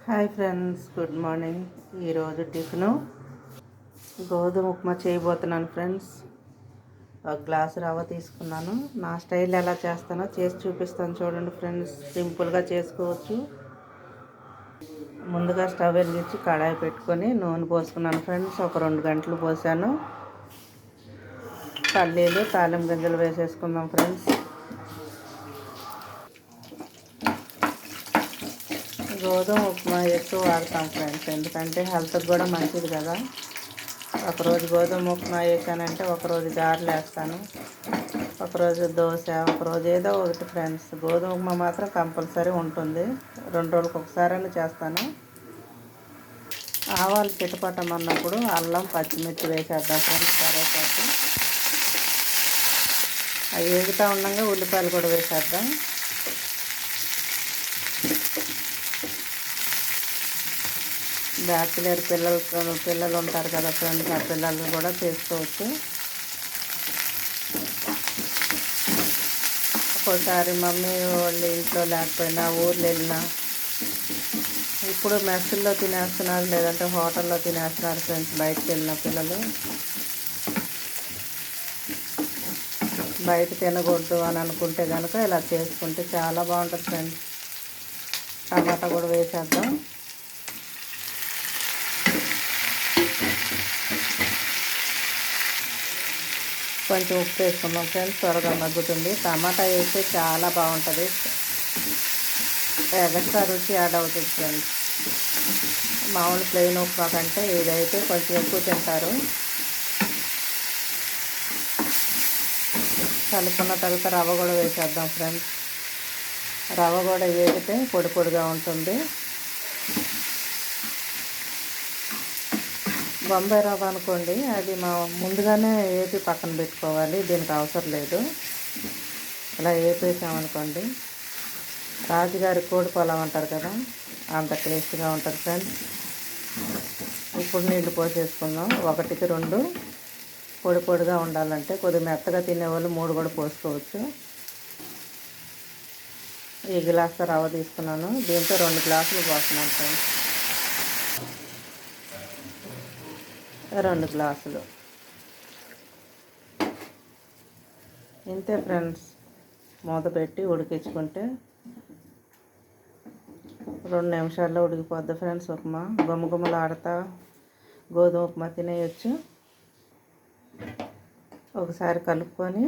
Hi friends, good morning. ఈరోజు tiffin గోధుమ ఉప్మా చేయబోతున్నాను ఫ్రెండ్స్. ఒక గ్లాసు రవ్వ తీసుకున్నాను. నా స్టైల్ ఎలా చేస్తానో చేసి చూపిస్తాను చూడండి ఫ్రెండ్స్. సింపుల్గా చేసుకోవచ్చు. ముందుగా స్టవ్ వెలిగించి కడాయి పెట్టుకొని నూనె పోసుకున్నాను ఫ్రెండ్స్. ఒక 2 గంటలు పోసాను. పల్లీలు తాలింపు గింజలు వేసేసుకుందాం ఫ్రెండ్స్. గోధుమ ఉప్మా ఎక్కువ వాడతాం ఫ్రెండ్స్, ఎందుకంటే హెల్త్కి కూడా మంచిది కదా. ఒకరోజు గోధుమ ఉప్మా వేసానంటే ఒకరోజు గారెలు వేస్తాను, ఒకరోజు దోశ, ఒకరోజు ఏదో ఒకటి ఫ్రెండ్స్. గోధుమ ఉప్మా మాత్రం కంపల్సరీ ఉంటుంది. 2 రోజులకు ఒకసారైనా చేస్తాను. ఆవాలు చిటపటమన్నప్పుడు అల్లం పచ్చిమిర్చి వేసేద్దాం ఫ్రెండ్స్. కరేపాకు అవి వేగుతూ ఉండగా ఉల్లిపాయలు కూడా వేసేద్దాం. బ్యాచిలర్ పిల్లలు ఉంటారు కదా ఫ్రెండ్స్, ఆ పిల్లలు కూడా చేసుకోవచ్చు. ఒక్కోసారి మమ్మీ వాళ్ళు ఇంట్లో లేకపోయినా ఊర్లు వెళ్ళినా, ఇప్పుడు మెస్సుల్లో తినేస్తున్నారు, లేదంటే హోటల్లో తినేస్తున్నారు ఫ్రెండ్స్. బయటకు వెళ్ళిన పిల్లలు బయట తినకూడదు అని అనుకుంటే కనుక ఇలా చేసుకుంటే చాలా బాగుంటుంది ఫ్రెండ్స్. టమాటా కూడా వేసేద్దాం. కొంచెం ఉప్పు వేసుకుందాం ఫ్రెండ్స్, త్వరగా మగ్గుతుంది. టమాటా వేస్తే చాలా బాగుంటుంది, ఎక్స్ట్రా రుచి యాడ్ అవుతుంది ఫ్రెండ్స్. మామూలు ప్లెయిన్ ఉప్మా కంటే ఇదైతే కొంచెం ఎక్కువ తింటారు. కలుపుకున్న తర్వాత రవ్వ కూడా వేసేద్దాం ఫ్రెండ్స్. రవ్వ కూడా వేగితే పొడి పొడిగా ఉంటుంది. బొంబాయి రవ్వ అనుకోండి, అది ముందుగానే వేపి పక్కన పెట్టుకోవాలి, దీనికి అవసరం లేదు. ఇలా వేపేసామనుకోండి, రాజుగారి కోడి పొలం అంటారు కదా, అంత టేస్ట్గా ఉంటుంది ఫ్రెండ్స్. ఇప్పుడు నీళ్లు పోసేసుకుందాం. 1కి 2 పొడి పొడిగా ఉండాలంటే, కొద్దిగా మెత్తగా తినేవాళ్ళు 3 కూడా పోసుకోవచ్చు. ఈ గ్లాస్తో రవ్వ తీసుకున్నాను, దీంతో 2 గ్లాసులు పోస్తున్నాను ఫ్రెండ్స్. 2 గ్లాసులు ఇంతే ఫ్రెండ్స్. మూత పెట్టి ఉడికించుకుంటే 2 నిమిషాల్లో ఉడికిపోద్ది ఫ్రెండ్స్. ఉప్మా గుమ్మగుమ్మలు ఆడుతా గోధుమ ఉప్మా తినేయచ్చు. ఒకసారి కలుపుకొని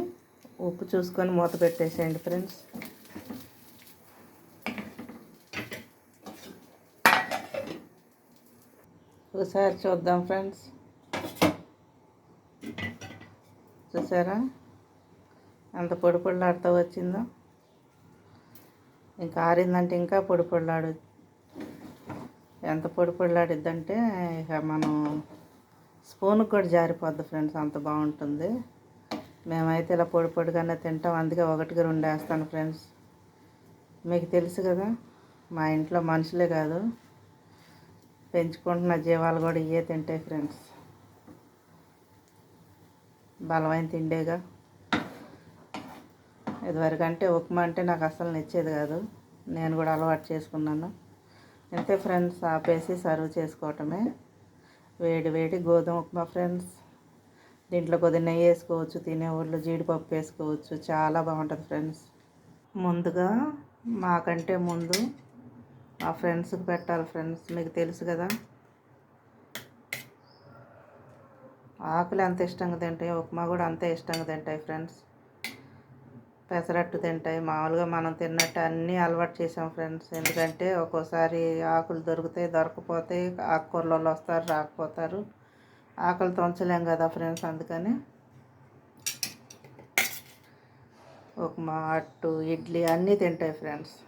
ఉప్పు చూసుకొని మూత పెట్టేసేయండి ఫ్రెండ్స్. ఒకసారి చూద్దాం ఫ్రెండ్స్. చూసారా అంత పొడి పొడిలాడుతూ వచ్చిందో? ఇంకా ఆరిందంటే ఇంకా పొడి పొడిలాడు. ఎంత పొడి పొడిలాడిద్దంటే ఇక మనం స్పూన్కి కూడా జారిపోద్ది ఫ్రెండ్స్, అంత బాగుంటుంది. మేమైతే ఇలా పొడి పొడిగానే తింటాం, అందుకే 1కి 2 వేస్తాను ఫ్రెండ్స్. మీకు తెలుసు కదా, మా ఇంట్లో మనుషులే కాదు, పెంచుకుంటున్న జీవాలు కూడా ఇవే తింటాయి ఫ్రెండ్స్. బలమైన తిండేగా. ఇదివరకంటే ఉప్మా అంటే నాకు అసలు నచ్చేది కాదు, నేను కూడా అలవాటు చేసుకున్నాను. అంతే ఫ్రెండ్స్, ఆపేసి సర్వ్ చేసుకోవటమే. వేడి వేడి గోధుమ ఉప్మా ఫ్రెండ్స్. దీంట్లో కొద్దిగా నెయ్యి వేసుకోవచ్చు, తినేవాళ్ళు జీడిపప్పు వేసుకోవచ్చు, చాలా బాగుంటుంది ఫ్రెండ్స్. ముందుగా మాకంటే ముందు మా ఫ్రెండ్స్కి పెట్టాలి ఫ్రెండ్స్, మీకు తెలుసు కదా. ఆకులు ఎంత ఇష్టంగా తింటాయి, ఉప్మా కూడా అంతే ఇష్టంగా తింటాయి ఫ్రెండ్స్. పెసరట్టు తింటాయి, మామూలుగా మనం తిన్నట్టు అన్నీ అలవాటు చేసాం ఫ్రెండ్స్. ఎందుకంటే ఒక్కోసారి ఆకులు దొరుకుతాయి, దొరకపోతే ఆకుకూరలలో వస్తారు, రాకపోతారు. ఆకులతో ఉంచలేం కదా ఫ్రెండ్స్, అందుకని ఉప్మా, అట్టు, ఇడ్లీ అన్నీ తింటాయి ఫ్రెండ్స్.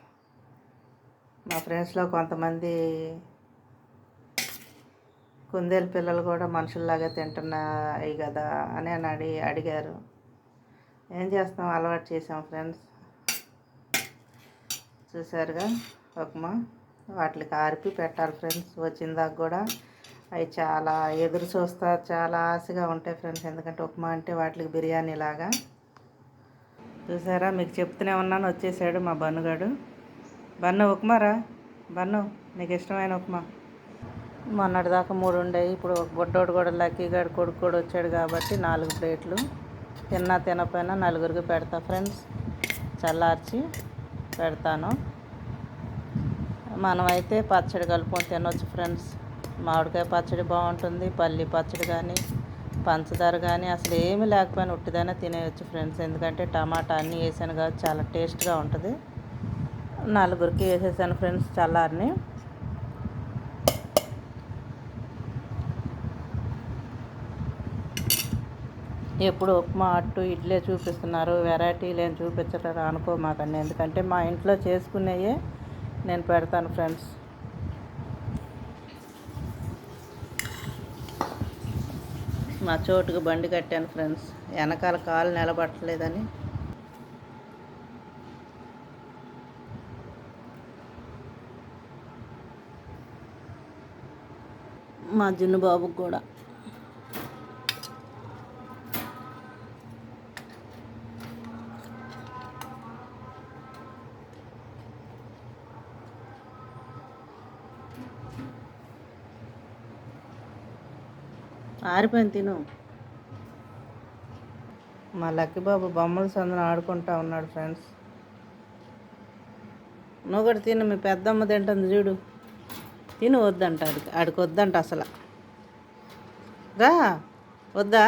మా ఫ్రెండ్స్లో కొంతమంది కుందేలు పిల్లలు కూడా మనుషుల్లాగే తింటున్నాయి కదా అని అడిగారు. ఏం చేస్తాం, అలవాటు చేసాం ఫ్రెండ్స్. చూసారుగా ఉప్మా, వాటికి ఆరిపి పెట్టాలి ఫ్రెండ్స్. వచ్చిందాక కూడా అవి చాలా ఎదురు చూస్తా, చాలా ఆశగా ఉంటాయి ఫ్రెండ్స్. ఎందుకంటే ఉప్మా అంటే వాటికి బిర్యానీ లాగా. చూసారా, మీకు చెప్తూనే ఉన్నాను, వచ్చేసాడు మా బన్నుగాడు. Bun ఉప్మారా, bun. నీకు ఇష్టమైన ఉప్మా. మొన్నటిదాకా 3 ఉండేవి, ఇప్పుడు ఒక బుడ్డోడు కూడా లక్కీగాడు కొడుకు కూడా వచ్చాడు కాబట్టి 4 ప్లేట్లు. తినపోయినా నలుగురికి పెడతా ఫ్రెండ్స్, చల్లార్చి పెడతాను. మనమైతే పచ్చడి కలుపుకొని తినొచ్చు ఫ్రెండ్స్. మామిడికాయ పచ్చడి బాగుంటుంది, పల్లి పచ్చడి కానీ పంచదార కానీ అసలు ఏమీ లేకపోయినా ఉట్టిదైనా తినేయచ్చు ఫ్రెండ్స్. ఎందుకంటే టమాటా అన్నీ వేసాను కాబట్టి చాలా టేస్ట్గా ఉంటుంది. నలుగురికి వేసేసాను ఫ్రెండ్స్ చల్లారిని. ఎప్పుడు ఉప్మా అట్టు ఇడ్లీ చూపిస్తున్నారు, వెరైటీలు ఏం చూపించరు అనుకోమాకండి. ఎందుకంటే మా ఇంట్లో చేసుకునేయే నేను పెడతాను ఫ్రెండ్స్. మా చోటుకు బండి కట్టాను ఫ్రెండ్స్, వెనకాల కాలు నిలబట్టలేదని. మా జున్ను బాబుకి కూడా ఆరిపోయింది, తిను. మా లక్కీ బాబు బొమ్మల సందును ఆడుకుంటా ఉన్నాడు ఫ్రెండ్స్. నువ్వు కూడా తిను, మీ పెద్దమ్మ తింటుంది చూడు. తిను. వద్దంట, ఆడికి వద్దంట అసలు. రా, వద్దా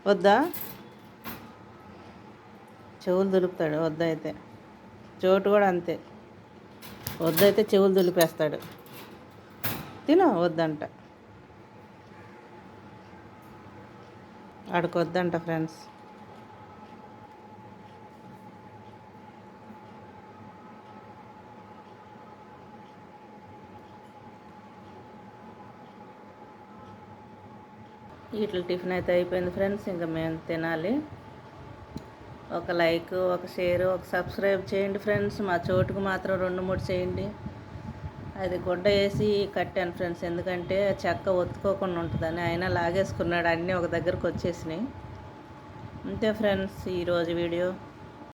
వద్దా చెవులు దులుపుతాడు వద్దయితే. చోటు కూడా అంతే, వద్దయితే చెవులు దులిపేస్తాడు. తిను. వద్దంట, ఆడికి వద్దంట ఫ్రెండ్స్. ఇట్లా టిఫిన్ అయితే అయిపోయింది ఫ్రెండ్స్, ఇంకా మేము తినాలి. ఒక లైక్, ఒక షేర్, ఒక సబ్స్క్రైబ్ చేయండి ఫ్రెండ్స్. మా చోటుకు మాత్రం 2-3 చేయండి. అది గుడ్డ వేసి కట్టాను ఫ్రెండ్స్, ఎందుకంటే చెక్క ఒత్తుకోకుండా ఉంటుందని. అయినా లాగేసుకున్నాడు, అన్నీ ఒక దగ్గరకు వచ్చేసినాయి. అంతే ఫ్రెండ్స్ ఈరోజు వీడియో.